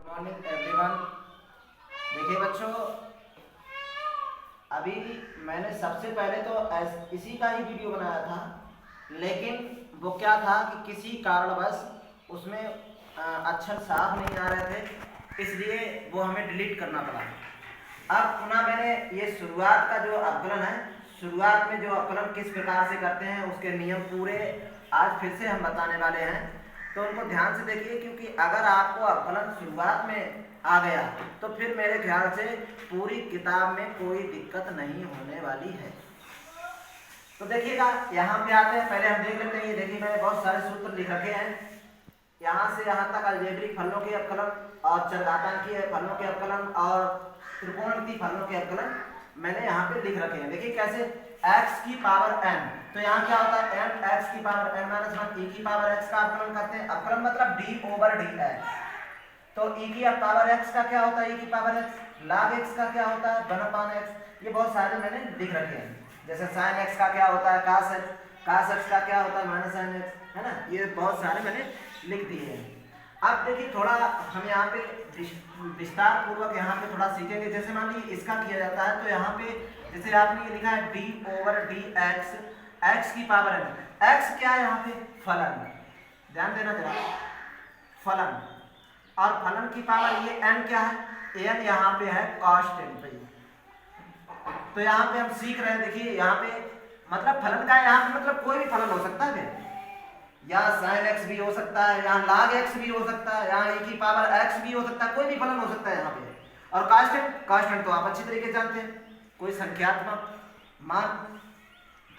Morning everyone. देखिए बच्चों, अभी मैंने सबसे पहले तो इसी का ही वीडियो बनाया था, लेकिन वो क्या था कि किसी कारणवश उसमें अक्षर साफ नहीं आ रहे थे, इसलिए वो हमें डिलीट करना पड़ा। अब पुनः मैंने ये शुरुआत का जो अवकलन है, शुरुआत में जो अवकलन किस प्रकार से करते हैं उसके नियम पूरे आज फिर से हम बताने वाले हैं, तो उनको ध्यान से देखिए, क्योंकि अगर आपको अवकलन शुरुआत में आ गया तो फिर मेरे ख्याल से पूरी किताब में कोई दिक्कत नहीं होने वाली है। तो देखिएगा, यहाँ पे आते हैं, पहले हम देख लेते हैं। ये देखिए, मैंने बहुत सारे सूत्र लिख रखे हैं, यहाँ से यहाँ तक अलजेब्रिक फलनों के अवकलन और चरघातांकीय फलनों के अवकलन और त्रिकोणमितीय फलनों के अवकलन मैंने यहाँ पे लिख रखे हैं। देखिए कैसे, x की पावर n, तो यहाँ क्या होता है n x की पावर n माइनस 1 e की पावर x का अवकलन करते हैं। अवकलन मतलब d ओवर dx, तो e की पावर x का क्या होता है, e की पावर x, log x का क्या होता है 1/x। ये बहुत सारे मैंने लिख रखे हैं, जैसे sin x का क्या होता है cos x का क्या होता है माइनस sin x, है ना। ये बहुत सारे मैंने लिख दिए हैं। अब देखिए, थोड़ा हम यहाँ पे विस्तार पूर्वक यहाँ पे थोड़ा सीखेंगे। जैसे मान लीजिए इसका किया जाता है, तो यहाँ पे जैसे आपने ये लिखा है d ओवर dx, x की पावर n, x क्या है यहाँ पे फलन, ध्यान देना जरा, फलन, और फलन की पावर ये n क्या है, n यहाँ पे है कांस्टेंट पे। तो यहाँ पे हम सीख रहे हैं, देखिए यहाँ पे मतलब फलन का, यहाँ पे मतलब कोई भी फलन हो सकता है, यहाँ sin x भी हो सकता है, यहाँ log x भी हो सकता है, यहाँ e की पावर x भी हो सकता है, कोई भी फलन हो सकता है यहाँ पे। और कांस्टेंट तो आप अच्छी तरीके से जानते हैं, कोई संख्यात्मक मान।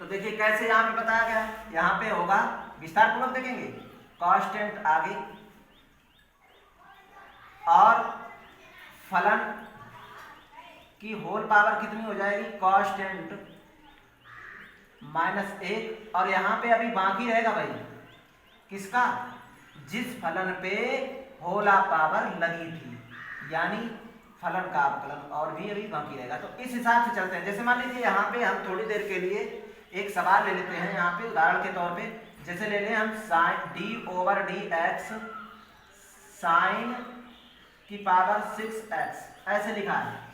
तो देखिए कैसे यहाँ पे बताया गया है, यहाँ पे होगा, विस्तार पूर्वक देखेंगे, कांस्टेंट आगे और फलन की होल पावर कितनी हो जाएगी, कांस्टेंट -1, और यहाँ पे अभी बाकी रहेगा भाई किसका, जिस फलन पे होला पावर लगी थी, यानी फलन का अवकलन, और भी अभी बाकी रहेगा। तो इस हिसाब से चलते हैं। जैसे मान लीजिए यहाँ पे हम थोड़ी देर के लिए एक सवाल ले लेते हैं, यहाँ पे उदाहरण के तौर पे, जैसे ले लें हम d ओवर dx sin की पावर 6x, ऐसे लिखा है।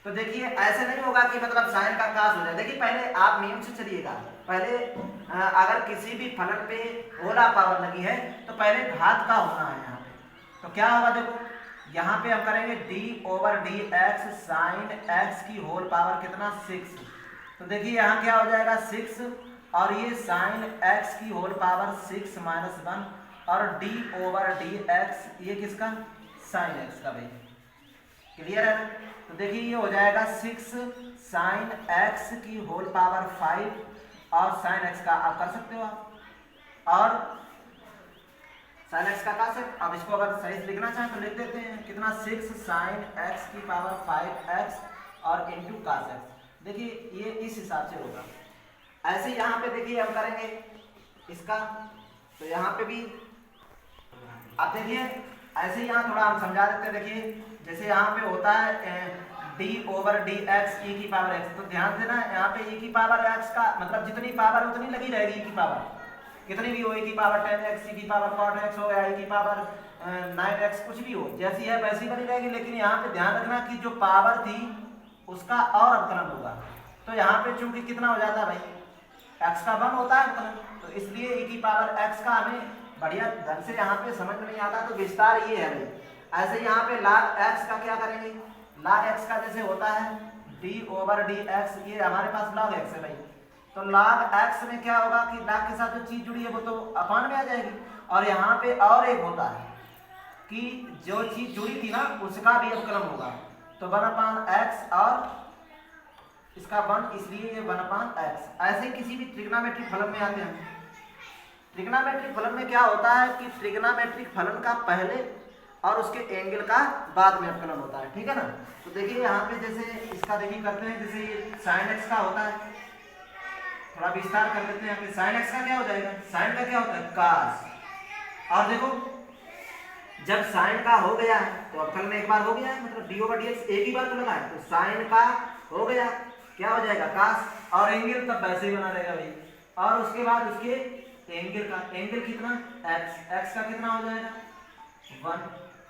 तो देखिए ऐसे नहीं होगा कि मतलब साइन का कास हो जाए। देखिए पहले आप नियम से चलिएगा, पहले अगर किसी भी फलन पे होला पावर लगी है तो पहले घात का होना है यहाँ पे। तो क्या होगा, देखो यहाँ पे हम करेंगे d over dx sine x की होल पावर कितना 6। तो देखिए यहाँ क्या हो जाएगा 6, और ये साइन x की होल पावर 6 माइनस 1, और d ओवर dx ये किसका, साइन x का भाई, क्लियर है। तो देखिए ये हो जाएगा 6 साइन x की होल पावर 5 और साइन x का आप कर सकते हो आप, और साइन x का कर सकते। अब इसको अगर सही से लिखना चाहें तो लिख देते हैं, कितना 6 साइन x की पावर 5x और इंटू कास x। देखिए ये इस हिसाब से होगा। ऐसे यहाँ पे देखिए हम करेंगे इसका, तो यहाँ पे भी आप देखिए ऐसे यहाँ थोड़ा हम समझा देते हैं। देखिए जैसे यहाँ पे होता है d ओवर dx e की पावर x, तो ध्यान देना यहाँ पे e की पावर x का मतलब जितनी पावर उतनी लगी रहेगी, e की पावर कितनी भी हो, e की पावर 10x, e की पावर cot x हो या e की पावर 9x, कुछ भी हो, जैसी है वैसी बनी रहेगी। लेकिन यहाँ पे ध्यान रखना कि जो पावर थी उसका और अवकलन होगा। तो यहाँ पे चूंकि कितना हो जाता है भाई, x का 1 होता है अवकलन, तो इसलिए e की पावर x का हमें बढ़िया ढंग से यहाँ पे समझ में नहीं आता। तो विस्तार ये है भाई। ऐसे यहाँ पे log x का क्या करेंगे, log x का जैसे होता है d ओवर dx, ये हमारे पास log x है भाई। तो log x में क्या होगा कि log के साथ जो चीज जुड़ी है वो तो अपान में आ जाएगी, और यहाँ पे और एक होता है कि जो चीज जुड़ी थी ना उसका भी अवकलन होगा, तो 1/x और इसका 1, इसलिए ये 1/x। ऐसे किसी भी ट्रिग्नोमेट्रिक फलन में आते हैं। ट्रिग्नोमेट्रिक फलन में क्या होता है कि ट्रिग्नोमेट्रिक फलन का पहले और उसके एंगल का बाद में अवकलन होता है, ठीक है ना। तो देखिए यहाँ पे जैसे इसका देखिए करते हैं, जैसे ये साइन x का होता है, थोड़ा विस्तार कर देते हैं। यहाँ पे साइन x का क्या हो जाएगा, साइन का क्या होता है कास, और देखो जब साइन का हो गया है तो अवकलन में एक बार हो गया है, मतलब d ओवर dx एक ही बार तो लगा है, तो साइन का हो गया क्या हो जाएगा कास, और एंगल तब वैसे ही बना रहेगा भाई, और उसके बाद उसके एंगल का, एंगल कितना x, x का कितना हो जाएगा 1,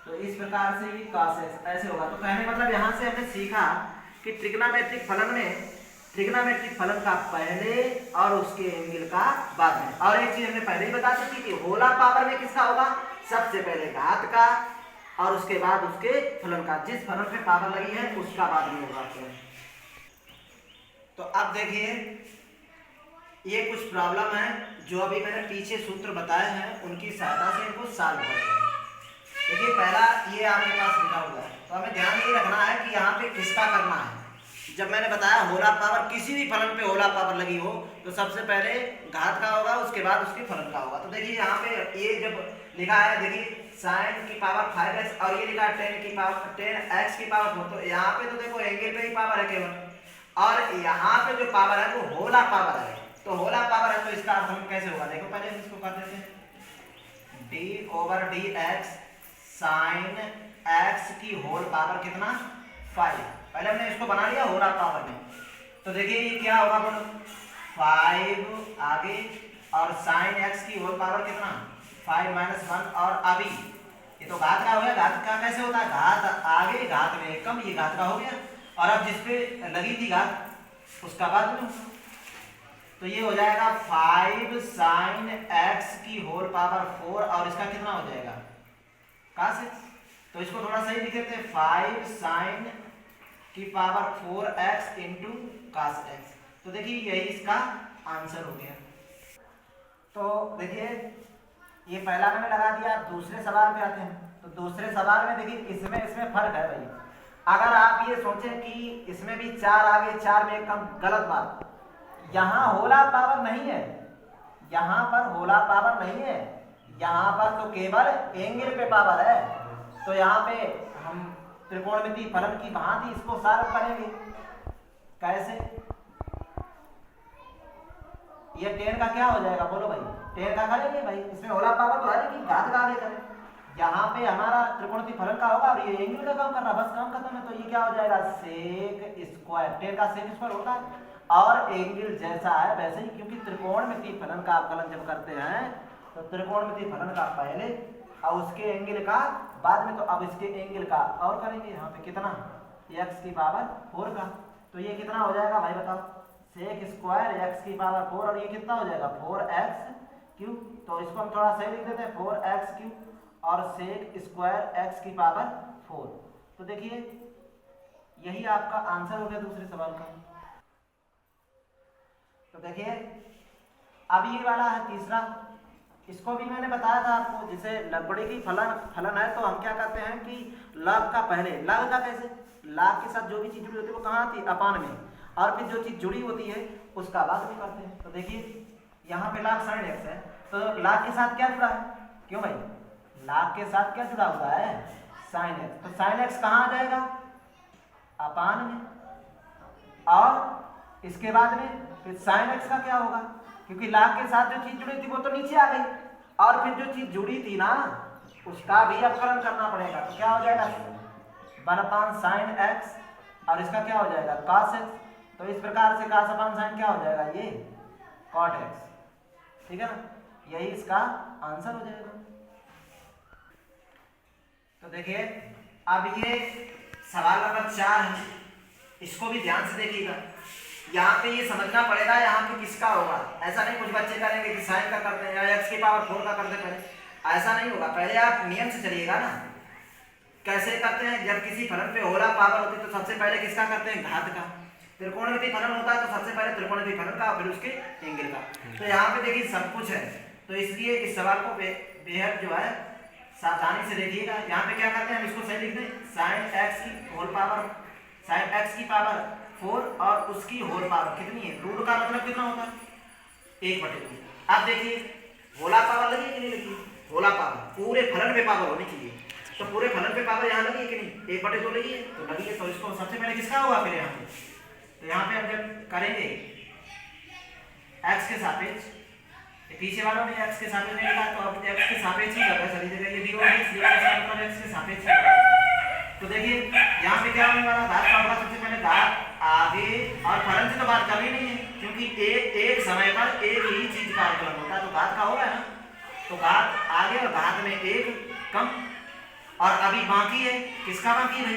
तो इस प्रकार से ये cos x ऐसे होगा। तो कहने मतलब यहाँ से हमने सीखा कि ट्रिग्नोमेट्रिक फलन में ट्रिग्नोमेट्रिक फलन का पहले और उसके एंगल का बाद में। और एक चीज हमने पहले ही बता दी थी कि होला पावर में किसका होगा, सबसे पहले घात का और उसके बाद उसके फलन का, जिस फलन पे पावर लगी है उसका बाद में होगा। तो अब देखिए ये कुछ प्रॉब्लम है जो अभी मैंने पीछे सूत्र बताए हैं, उनकी सहायता से इनको सॉल्व करते हैं। देखिए पहला ये आपके पास लिखा हुआ है, तो हमें ध्यान ये रखना है कि यहाँ पे किसका करना है। जब मैंने बताया होला पावर, किसी भी फलन पे होला पावर लगी हो तो सबसे पहले घात का होगा, उसके बाद उसके फलन का होगा। तो देखिए यहाँ पे ये जब लिखा है, देखिए sin की पावर 5x और ये लिखा है 10 की पावर 10x की पावर 4, तो यहाँ पे तो देखो एंगल पे ही पावर है केवल, और यहाँ पे जो पावर है वो होला पावर है। तो होला पावर है तो इसका अर्थ हम कैसे होगा, देखो पहले हम इसको कर देते हैं d/dx sin x की होल पावर कितना 5। पहले हमने इसको बना लिया होला पावर में। तो देखिए ये क्या होगा, बोलो 5 आगे और sin x की होल पावर कितना 5 - 1, और अभी ये तो घात का हो गया। घात का कैसे होता है, घात आगे घात में कम, ये घात का हो गया, और अब जिसपे लगी थी घात उसका बाद में। तो ये हो जाएगा 5 sin x की होल पावर 4, और इसका कितना हो जाएगा cos x। तो इसको थोड़ा सही लिख देते हैं, 5 sin की power 4x into cos x। तो देखिए यही इसका आंसर हो गया। तो देखिए ये पहला मैंने लगा दिया। दूसरे सवाल पे आते हैं। तो दूसरे सवाल में देखिए इसमें फर्क है भाई। अगर आप ये सोचें कि इसमें भी 4 आगे 4 में कम, गलत बात। यहाँ होला पावर नहीं है, यहाँ पर होला पावर नहीं है, यहाँ पर तो केवल एंगल पे पावर है। तो यहाँ पे हम त्रिकोणमितीय फलन की भांति इसको सॉल्व करेंगे। कैसे, ये 10 का क्या हो जाएगा, बोलो भाई 10 का करेंगे भाई, इसमें होला पावर तो है लेकिन घात का आगे करें। यहाँ पे हमारा त्रिकोणमितीय फलन का होगा और ये एंगल का काम कर रहा, बस काम खत्म है। तो ये क्या हो जाएगा, सेक स्क्वायर। 10 का सेक स्क्वायर होता है, और एंगल जैसा है वैसे ही, क्योंकि त्रिकोणमितीय फलन का अवकलन जब करते हैं तो त्रिकोणमितीय फलन का पहले और उसके एंगल का बाद में। तो अब इसके एंगल का और करेंगे, यहाँ पे कितना x की पावर 4 का। तो ये कितना हो जाएगा भाई बताओ, सेक स्क्वायर x की पावर 4, और ये कितना हो जाएगा 4x3। तो इसको हम थोड़ा सही लिख देते हैं, 4x3 और सेक स्क्वायर x की पावर 4। तो देखिए यही आपका आंसर हो गया दूसरे सवाल का। तो देखिए अब ये वाला है तीसरा, इसको भी मैंने बताया था आपको। जैसे लंबड़ी की फलन है, तो हम क्या करते हैं कि लग का पहले, लग का कैसे, लग के साथ जो भी चीज जुड़ी होती है वो कहाँ आती है, अपान में, और फिर जो चीज जुड़ी होती है उसका बाद में करते हैं। तो देखिए यहाँ पे log sin x है, तो log के साथ क्या जुड़ा है, क्यों भाई, log के साथ क्या जुड़ा हुआ है, sin x। तो sin x कहाँ आ जाएगा, अपान में, और इसके बाद में फिर sin x का क्या होगा, क्योंकि log के साथ जो चीज जुड़ी थी वो तो नीचे आ गई, और फिर जो चीज जुड़ी थी ना उसका भी अवकलन करना पड़ेगा। तो क्या हो जाएगा 1/sin x, और इसका क्या हो जाएगा cos x। तो इस प्रकार से cos/sin क्या हो जाएगा, ये cot x, ठीक है ना, यही इसका आंसर हो जाएगा। तो देखिए अब ये सवाल नंबर 4 है, इसको भी ध्यान से देखिएगा। यहाँ पे ये समझना पड़ेगा यहाँ पे किसका होगा। ऐसा नहीं कुछ बच्चे करेंगे कि साइन का करते हैं या x की पावर 4 का करते हैं, ऐसा नहीं होगा। पहले आप नियम से चलिएगा ना, कैसे करते हैं। जब किसी फलन पे होला पावर होती है तो सबसे पहले किसका करते हैं, घात का। त्रिकोणमितीय फलन होता है तो सबसे पहले त्रिकोणमितीय फलन का, फिर उसके एंगल का। तो यहाँ पे देखिए सब कुछ है, तो इसलिए इस सवाल को बेहद जो है सावधानी से देखिएगा। यहाँ पे क्या करते हैं, हम इसको सही लिख दें, sin x की होल पावर, sin x की पावर 4 और उसकी होल पावर कितनी है, रूट का मतलब कितना होता है 1/2। अब देखिए होला पावर लगी कि नहीं लगी, होला पावर पूरे फलन पे पावर होनी चाहिए, तो पूरे फलन पे पावर यहाँ लगी है कि नहीं, 1/2 लगी है, तो लगी है। तो इसको सबसे पहले किसका होगा फिर यहाँ पे, तो यहाँ पे हम जब करेंगे x के सापेक्ष, पीछे वालों ने x के सापेक्ष नहीं लिखा, तो अब x के सापेक्ष ही करना सभी जगह, ये दी होगी इसलिए इसका मतलब x के सापेक्ष है। तो देखिए यहाँ पे क्या होने वाला, घात का होगा, सबसे पहले घात आगे, और फलन से तो बात करनी नहीं है क्योंकि एक समय पर एक ही चीज का अवकलन होता है, तो घात का होगा ना, तो घात आगे और घात में 1 कम, और अभी बाकी है, किसका बाकी है?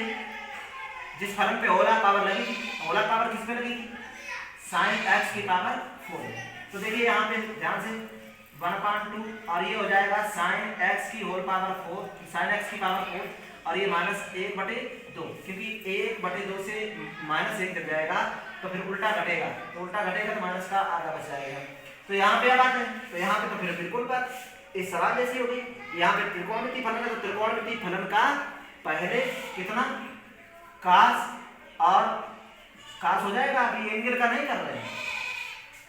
जिस फलन पे होल पावर लगी थी, होल पावर किस पे लगी थी? साइन एक्स की पावर 4। तो देखिए यहाँ पे ध्यान से 1/2 और ये हो जाएगा साइन एक्स की होल पावर 4, साइन एक्स की पावर 4 और ये -1/2, क्योंकि 1/2 से -1 जब जाएगा तो फिर उल्टा घटेगा, तो उल्टा घटेगा तो माइनस का आधा बच जाएगा। तो यहाँ पे अब आते हैं, तो यहाँ पे तो फिर बिल्कुल बात इस सवाल जैसी हो गई। यहाँ पे त्रिकोणमितीय फलन है, तो त्रिकोणमितीय फलन का पहले कितना कास और कास हो जाएगा। अभी एंगल का नहीं कर रहे हैं,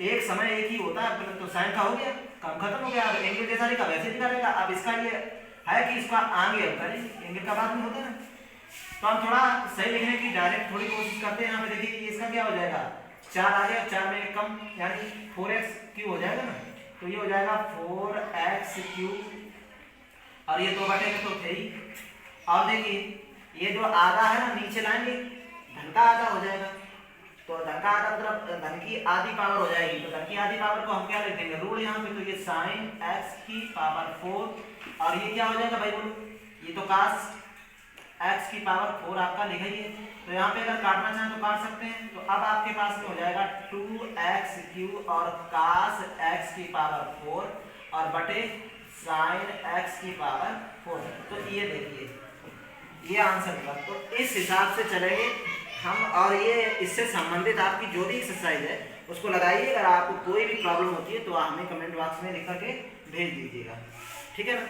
एक समय एक ही होता है, तो साइन का हो गया, काम खत्म हो गया। अब एंगल जैसा लिखा वैसे लिखा रहेगा। अब इसका ये है कि इसका आगे अब करेंगे, एंगल का बाद में होता है ना, तो हम थोड़ा सही लिखने की डायरेक्ट थोड़ी कोशिश करते हैं। यहाँ पे देखिए इसका क्या हो जाएगा, 4 आ गया, 4 में कम यानी 4x³ हो जाएगा ना, तो ये हो जाएगा 4x³ और ये 2/2 तो थे ही। और देखिए ये जो आधा है ना नीचे लाएंगे, धन का आधा हो जाएगा, तो धन का आधा मतलब धन की आधी पावर हो जाएगी। तो धन की आधी पावर को हम क्या लिख देंगे, रूल यहाँ पे, तो ये साइन x की पावर 4 और ये क्या हो जाएगा भाई बोलो, ये तो कास x की पावर 4 आपका लिखा ही है। तो यहाँ पे अगर काटना चाहें तो काट सकते हैं। तो अब आपके पास में हो जाएगा 2x³ और कास x की पावर 4 और बटे साइन x की पावर 4। तो ये देखिए ये आंसर हुआ। तो इस हिसाब से चलेंगे हम, और ये इससे संबंधित आपकी जो भी एक्सरसाइज है उसको लगाइए। अगर आपको कोई भी प्रॉब्लम होती है तो हमें कमेंट बॉक्स में लिख करके भेज दीजिएगा, ठीक है ना।